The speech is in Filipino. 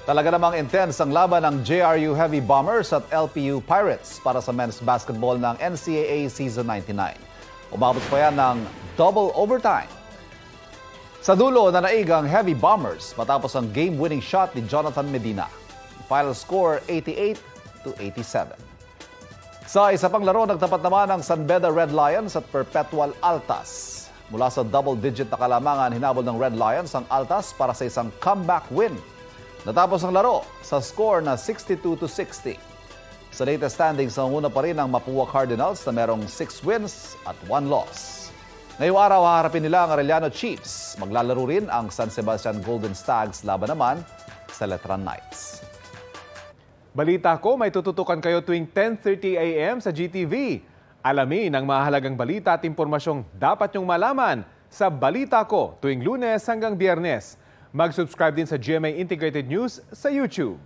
Talaga namang intense ang laban ng JRU Heavy Bombers at LPU Pirates para sa men's basketball ng NCAA Season 99. Umabot pa yan ng double overtime. Sa dulo, nanaig ang Heavy Bombers matapos ang game-winning shot ni Jonathan Medina. Final score 88-87. Sa isa pang laro, nagtapat naman ang San Beda Red Lions at Perpetual Altas. Mula sa double-digit na kalamangan, hinabol ng Red Lions ang Altas para sa isang comeback win. Natapos ang laro sa score na 62-60. Sa latest standings, nanguna pa rin ang Mapua Cardinals na merong 6 wins at 1 loss. Ngayong araw, haharapin nila ang Arellano Chiefs. Maglalaro rin ang San Sebastian Golden Stags laban naman sa Letran Knights. Balita ko, may tututukan kayo tuwing 10:30 a.m. sa GTV. Alamin ang mahalagang balita at impormasyong dapat nyong malaman sa Balita Ko tuwing Lunes hanggang Biyernes. Mag-subscribe din sa GMA Integrated News sa YouTube.